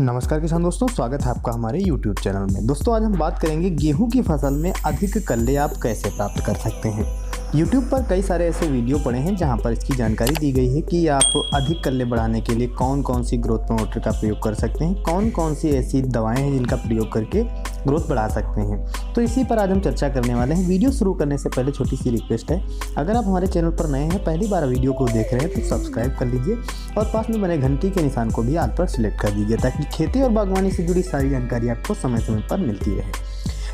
नमस्कार किसान दोस्तों, स्वागत है आपका हमारे YouTube चैनल में। दोस्तों आज हम बात करेंगे गेहूं की फसल में अधिक कल्ले आप कैसे प्राप्त कर सकते हैं। YouTube पर कई सारे ऐसे वीडियो पड़े हैं जहां पर इसकी जानकारी दी गई है कि आप अधिक कल्ले बढ़ाने के लिए कौन कौन सी ग्रोथ प्रमोटर का प्रयोग कर सकते हैं, कौन कौन सी ऐसी दवाएं हैं जिनका प्रयोग करके ग्रोथ बढ़ा सकते हैं। तो इसी पर आज हम चर्चा करने वाले हैं। वीडियो शुरू करने से पहले छोटी सी रिक्वेस्ट है, अगर आप हमारे चैनल पर नए हैं, पहली बार वीडियो को देख रहे हैं तो सब्सक्राइब कर लीजिए और पास में बने घंटी के निशान को भी आल पर सिलेक्ट कर दीजिए ताकि खेती और बागवानी से जुड़ी सारी जानकारी आपको समय समय पर मिलती रहे।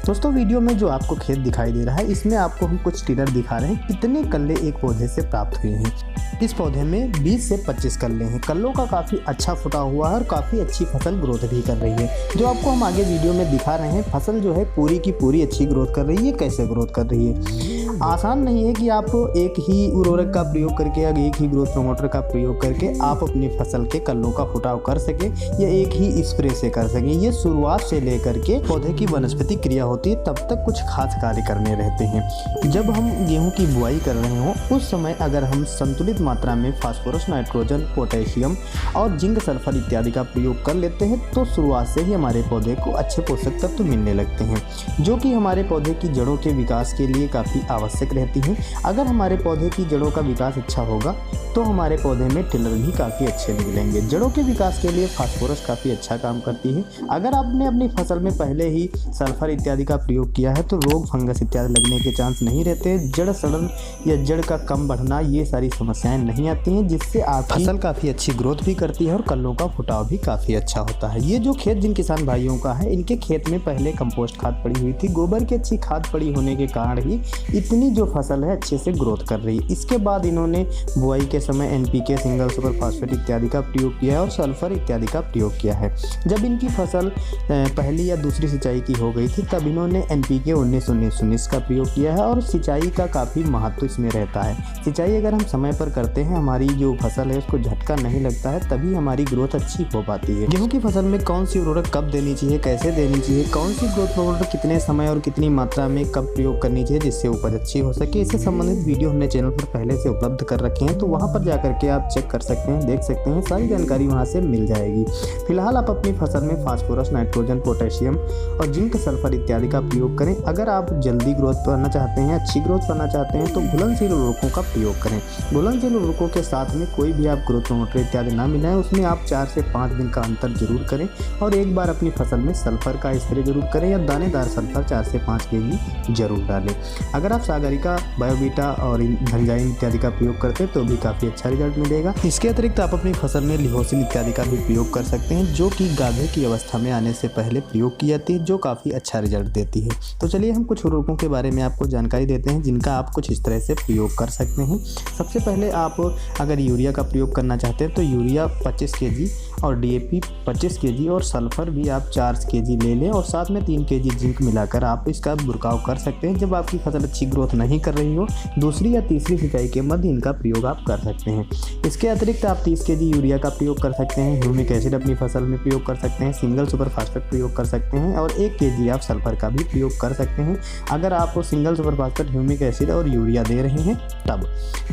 दोस्तों वीडियो में जो आपको खेत दिखाई दे रहा है, इसमें आपको हम कुछ टिलर दिखा रहे हैं कितने कल्ले एक पौधे से प्राप्त हुए हैं। इस पौधे में 20 से 25 कल्ले हैं। कल्लों का काफ़ी अच्छा फुटा हुआ है और काफ़ी अच्छी फसल ग्रोथ भी कर रही है। जो आपको हम आगे वीडियो में दिखा रहे हैं, फसल जो है पूरी की पूरी अच्छी ग्रोथ कर रही है। कैसे ग्रोथ कर रही है? आसान नहीं है कि आप एक ही उर्वरक का प्रयोग करके या एक ही ग्रोथ प्रमोटर का प्रयोग करके आप अपनी फसल के कल्लों का फुटाव कर सके या एक ही स्प्रे से कर सके। ये शुरुआत से लेकर के पौधे की वनस्पति क्रिया होती है, तब तक कुछ खास कार्य करने रहते हैं। जब हम गेहूं की बुआई कर रहे हो उस समय अगर हम संतुलित मात्रा में फास्फोरस, नाइट्रोजन, पोटेशियम और जिंक, सल्फर इत्यादि का प्रयोग कर लेते हैं तो शुरुआत से ही हमारे पौधे को अच्छे पोषक तत्व मिलने लगते हैं, जो कि हमारे पौधे की जड़ों के विकास के लिए काफ़ी आवश्यक रहती हैं। अगर हमारे पौधे की जड़ों का विकास अच्छा होगा तो हमारे पौधे में टिलर भी काफ़ी अच्छे निकलेंगे। जड़ों के विकास के लिए फास्फोरस काफ़ी अच्छा काम करती है। अगर आपने अपनी फसल में पहले ही सल्फर इत्यादि का प्रयोग किया है तो रोग, फंगस इत्यादि लगने के चांस नहीं रहते। जड़ सड़न या जड़ का कम बढ़ना, ये सारी समस्याएं नहीं आती हैं, जिससे आपकी फसल काफ़ी अच्छी ग्रोथ भी करती है और कल्लों का फुटाव भी काफ़ी अच्छा होता है। ये जो खेत जिन किसान भाइयों का है, इनके खेत में पहले कंपोस्ट खाद पड़ी हुई थी। गोबर की अच्छी खाद पड़ी होने के कारण ही इतनी जो फसल है अच्छे से ग्रोथ कर रही है। इसके बाद इन्होंने बुआई के समय NPK, सिंगल सुपर फास्फेट इत्यादि का प्रयोग किया है और सल्फर इत्यादि का प्रयोग किया है। जब इनकी फसल पहली या दूसरी सिंचाई की हो गई थी तब इन्होंने NPK 19-19-19 का प्रयोग किया है और सिंचाई का काफ़ी महत्व इसमें रहता है। सिंचाई अगर हम समय पर करते हैं, हमारी जो फसल है उसको झटका नहीं लगता है, तभी हमारी ग्रोथ अच्छी हो पाती है। गेहूँ की फसल में कौन सी उर्वरक कब देनी चाहिए, कैसे देनी चाहिए, कौन सी ग्रोथ प्रमोटर कितने समय और कितनी मात्रा में कब प्रयोग करनी चाहिए जिससे उपज अच्छी हो सके, इससे संबंधित वीडियो हमने चैनल पर पहले से उपलब्ध कर रखे हैं, तो वहां पर जाकर के आप चेक कर सकते हैं, देख सकते हैं, सारी जानकारी वहां से मिल जाएगी। फिलहाल आप अपनी फसल में फास्फोरस, नाइट्रोजन, पोटेशियम और जिंक, सल्फर इत्यादि का प्रयोग करें। अगर आप जल्दी ग्रोथ करना चाहते हैं, अच्छी ग्रोथ करना चाहते हैं तो घुलनशील उर्वरकों का प्रयोग करें। घुलनशील उर्वरकों के साथ में कोई भी आप ग्रोथ प्रमोटर इत्यादि ना मिलाएं, उसमें आप 4 से 5 दिन का अंतर जरूर करें और एक बार अपनी फसल में सल्फर का स्प्रे जरूर करें या दानेदार सल्फर 4 से 5 kg जरूर डालें। अगर आप सागरिका, बायोवीटा और धनजाइन इत्यादि का प्रयोग करते हैं तो भी काफ़ी अच्छा रिजल्ट मिलेगा। इसके अतिरिक्त आप अपनी फसल में लिहोसिन इत्यादि का भी प्रयोग कर सकते हैं, जो कि गाभे की अवस्था में आने से पहले प्रयोग की जाती है, जो काफ़ी अच्छा रिजल्ट देती है। तो चलिए हम कुछ उर्वरकों के बारे में आपको जानकारी देते हैं जिनका आप कुछ इस तरह से प्रयोग कर सकते हैं। सबसे पहले आप अगर यूरिया का प्रयोग करना चाहते हैं तो यूरिया 25 kg और DAP 25 kg और सल्फर भी आप 4 kg ले लें और साथ में 3 kg जिंक मिलाकर आप इसका बुरकाव कर सकते हैं। जब आपकी फसल अच्छी ग्रोथ नहीं कर रही हो, दूसरी या तीसरी सिंचाई के मध्य इनका प्रयोग आप कर सकते हैं। इसके अतिरिक्त आप 30 kg यूरिया का प्रयोग कर सकते हैं, ह्यूमिक एसिड अपनी फसल में प्रयोग कर सकते हैं, सिंगल सुपर फास्फेट प्रयोग कर सकते हैं और 1 kg आप सल्फर का भी प्रयोग कर सकते हैं। अगर आप single super phosphate, humic acid और यूरिया दे रहे हैं तब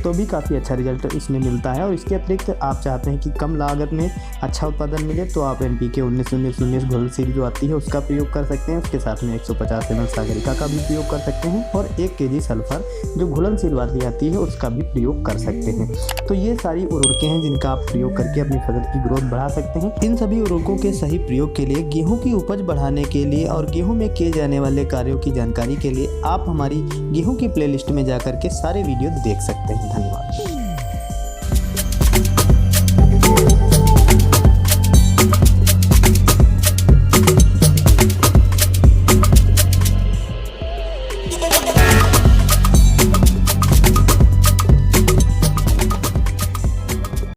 तो भी काफ़ी अच्छा रिजल्ट इसमें मिलता है। और इसके अतिरिक्त आप चाहते हैं कि कम लागत में अच्छा उत्पादन मिले तो आप NPK 19-19-19 घुलनशील जो आती है उसका प्रयोग कर सकते हैं। उसके साथ में 150 ml सागरिका का भी प्रयोग कर सकते हैं और 1 kg सल्फर जो घुलनशील वाली आती है उसका भी प्रयोग कर सकते हैं। तो ये सारी उर्वरकें हैं जिनका आप प्रयोग करके अपनी फसल की ग्रोथ बढ़ा सकते हैं। इन सभी उर्वरकों के सही प्रयोग के लिए, गेहूं की उपज बढ़ाने के लिए और गेहूं में किए जाने वाले कार्यों की जानकारी के लिए आप हमारी गेहूं की प्लेलिस्ट में जाकर के सारे वीडियो देख सकते हैं। धन्यवाद।